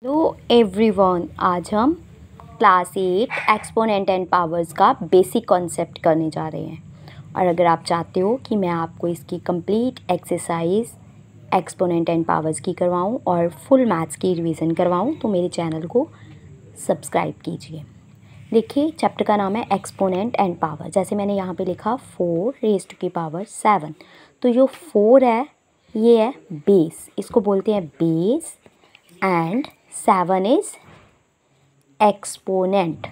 Hello everyone, आज हम class 8 exponent and powers का बेसिक कॉन्सेप्ट करने जा रहे हैं। और अगर आप चाहते हो कि मैं आपको इसकी complete exercise exponent and powers की करवाऊं और फुल मैथ्स की रिवीजन करवाऊं तो मेरे चैनल को सब्सक्राइब कीजिए। देखिए, चैप्टर का नाम है एक्सपोनेंट एंड पावर। जैसे मैंने यहाँ पे लिखा 4 रेज़ टू की पावर 7, तो जो 4 है ये है बेस, इसको बोलते हैं बेस, एंड 7 इज एक्सपोनेंट।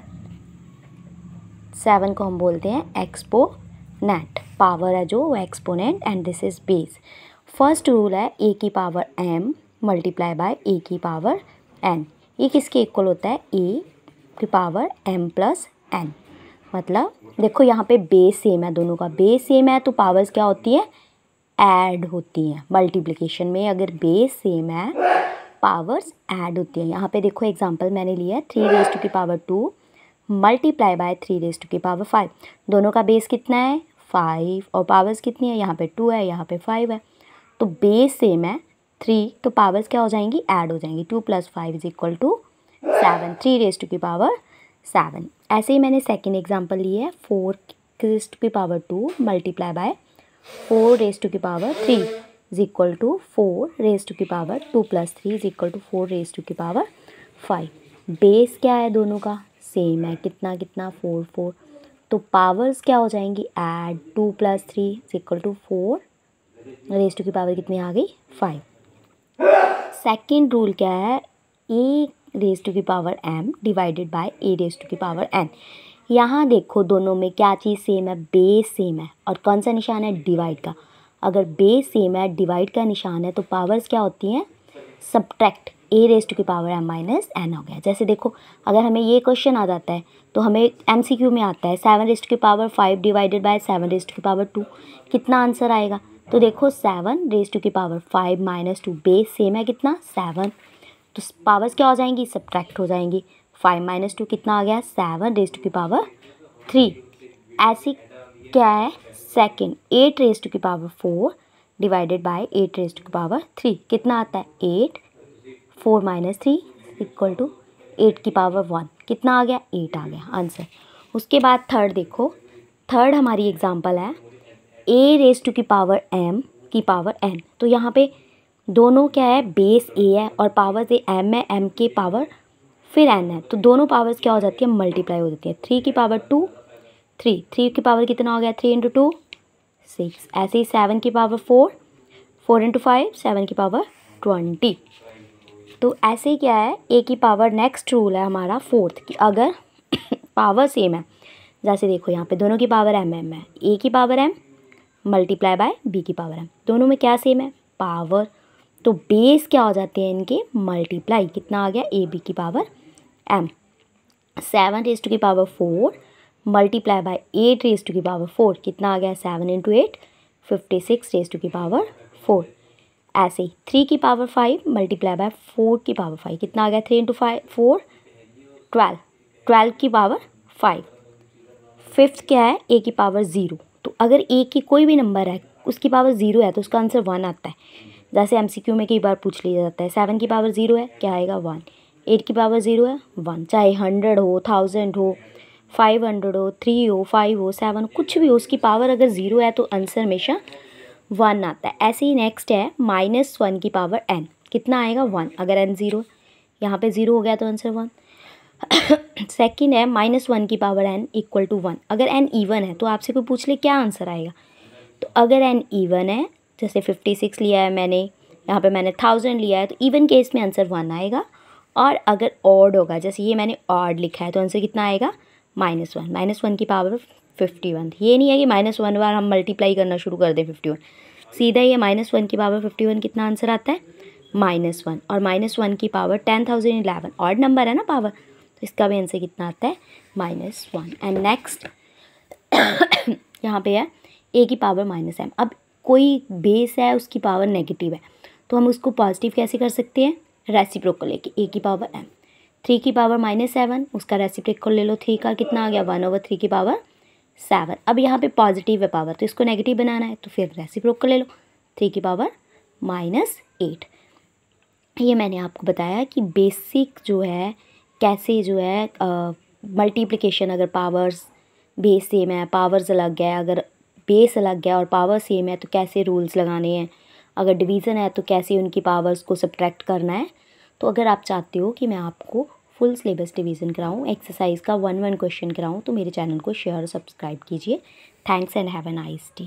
7 को हम बोलते हैं एक्सपोनेंट। पावर है जो वो exponent, and this is base. First rule है ए की पावर m मल्टीप्लाई बाय ए की पावर n। ये किसके इक्वल होता है? ए की पावर m प्लस n। मतलब देखो यहाँ पे बेस सेम है, दोनों का बेस सेम है तो पावर्स क्या होती है? ऐड होती हैं। मल्टीप्लिकेशन में अगर बेस सेम है पावर्स ऐड होती हैं। यहाँ पे देखो एग्जांपल मैंने लिया है 3 रेज़ टू की power 2 multiply by 3 raise to की पावर 5। दोनों का बेस कितना है? 5, और पावर्स कितनी है? यहाँ पे 2 है, यहाँ पे 5 है, तो बेस सेम है 3, तो पावर्स क्या हो जाएंगी? ऐड हो जाएंगी। 2 + 5 = 7, 3 रेज़ टू की पावर 7। ऐसे ही मैंने सेकेंड एग्जाम्पल लिया है 4 रेज़ टू की power 2 multiply by 4 raise to की पावर 3 = 4 रेज़ टू की पावर 2 + 3 = 4 रेज़ टू की पावर 5। बेस क्या है? दोनों का सेम है, कितना कितना? 4 4, तो पावर्स क्या हो जाएंगी? ऐड। 2 + 3 = 4 रेज़ टू की पावर कितनी आ गई? 5। सेकेंड रूल क्या है? ए रेज़ टू की power m divided by A raise to की पावर n। यहाँ देखो दोनों में क्या चीज़ सेम है? बेस सेम है, और कौन सा निशान है? डिवाइड का। अगर बेस सेम है, डिवाइड का निशान है, तो पावर्स क्या होती हैं? सब्ट्रैक्ट। ए रेज़ टू की पावर m माइनस n हो गया। जैसे देखो, अगर हमें ये क्वेश्चन आ जाता है तो हमें MCQ में आता है 7 रेज़ टू की power 5 divided by 7 raise to की पावर 2, कितना आंसर आएगा? तो देखो 7 रेज़ टू की पावर 5 माइनस 2, बेस सेम है कितना? 7, तो पावर्स क्या हो जाएंगी? सब्ट्रैक्ट हो जाएंगी। 5 माइनस 2 कितना आ गया? 7 रेज़ टू की पावर 3। ऐसी क्या है? सेकंड 8 रेज़ टू की power 4 divided by 8 raise to की पावर 3, कितना आता है? 8। 4 माइनस 3 = 8 की पावर 1, कितना आ गया? 8 आ गया आंसर। उसके बाद थर्ड देखो, थर्ड हमारी एग्जांपल है a रेज़ टू की पावर m की पावर n। तो यहाँ पे दोनों क्या है? बेस a है और पावर्स a m है, m की पावर फिर n है, तो दोनों पावर्स क्या हो जाती है? मल्टीप्लाई हो जाती है। 3 की पावर 2 3, 3 की पावर कितना हो गया? 3 × 2 6। ऐसे ही 7 की पावर 4 4 × 5 7 की पावर 20। तो ऐसे ही क्या है? ए की पावर, नेक्स्ट रूल है हमारा फोर्थ की, अगर पावर सेम है, जैसे देखो यहाँ पे दोनों की पावर m है, ए की power m multiply by B की पावर m, दोनों में क्या सेम है? पावर। तो बेस क्या हो जाते हैं इनके? मल्टीप्लाई। कितना आ गया? ए बी की पावर m। 7 रेज़ टू की power 4 multiply by 8 raise to की पावर 4, कितना आ गया? 7 × 8 56 रेज़ टू की पावर 4। ऐसे ही 3 की पावर 5 मल्टीप्लाई बाय 4 की पावर 5, कितना आ गया? 3 × 5 4 12 12 की पावर 5। फिफ्थ क्या है? ए की पावर 0। तो अगर ए की कोई भी नंबर है उसकी पावर 0 है तो उसका आंसर 1 आता है। जैसे MCQ में कई बार पूछ लिया जाता है 7 की पावर 0 है, क्या आएगा? 1। 8 की पावर 0 है, 1। चाहे 100 हो, 1000 हो, 500 हो, 3 हो, 5 हो, 7 हो, कुछ भी हो, उसकी पावर अगर 0 है तो आंसर हमेशा 1 आता है। ऐसे ही नेक्स्ट है -1 की पावर n, कितना आएगा? 1। अगर n 0 है, यहाँ पे 0 हो गया तो आंसर 1। सेकेंड है -1 की पावर n = 1। अगर n इवन है तो आपसे कोई पूछ ले क्या आंसर आएगा? तो अगर n इवन है, जैसे 56 लिया है मैंने, यहाँ पे मैंने 1000 लिया है, तो इवन केस में आंसर 1 आएगा। और अगर ऑड होगा, जैसे ये मैंने ऑड लिखा है, तो आंसर कितना आएगा? -1। -1 की पावर 51। ये नहीं है कि -1 बार हम मल्टीप्लाई करना शुरू कर दें 51, सीधा ये -1 की पावर 51, कितना आंसर आता है? -1। और -1 की पावर 10011, ऑड नंबर है ना पावर, तो इसका भी आंसर कितना आता है? -1। एंड नेक्स्ट यहाँ पे है ए की पावर -m। अब कोई बेस है उसकी पावर नेगेटिव है, तो हम उसको पॉजिटिव कैसे कर सकते हैं? रेसिप्रोकल लेके ए की पावर m। 3 की पावर -7, उसका रेसिप्रोकल ले लो, 3 का कितना आ गया? 1/3 की पावर 7। अब यहाँ पे पॉजिटिव है पावर, तो इसको नेगेटिव बनाना है, तो फिर रेसिप्रोकल ले लो, 3 की पावर -8। ये मैंने आपको बताया कि बेसिक जो है कैसे जो है मल्टीप्लिकेशन, अगर पावर्स बेस सेम है, पावर्स अलग है, अगर बेस अलग है और पावर सेम है तो कैसे रूल्स लगाने हैं, अगर डिवीज़न है तो कैसे उनकी पावर्स को सब्ट्रैक्ट करना है। तो अगर आप चाहते हो कि मैं आपको फुल सिलेबस डिवीज़न कराऊँ, एक्सरसाइज का 1-1 क्वेश्चन कराऊँ, तो मेरे चैनल को शेयर और सब्सक्राइब कीजिए। Thanks and have a nice day.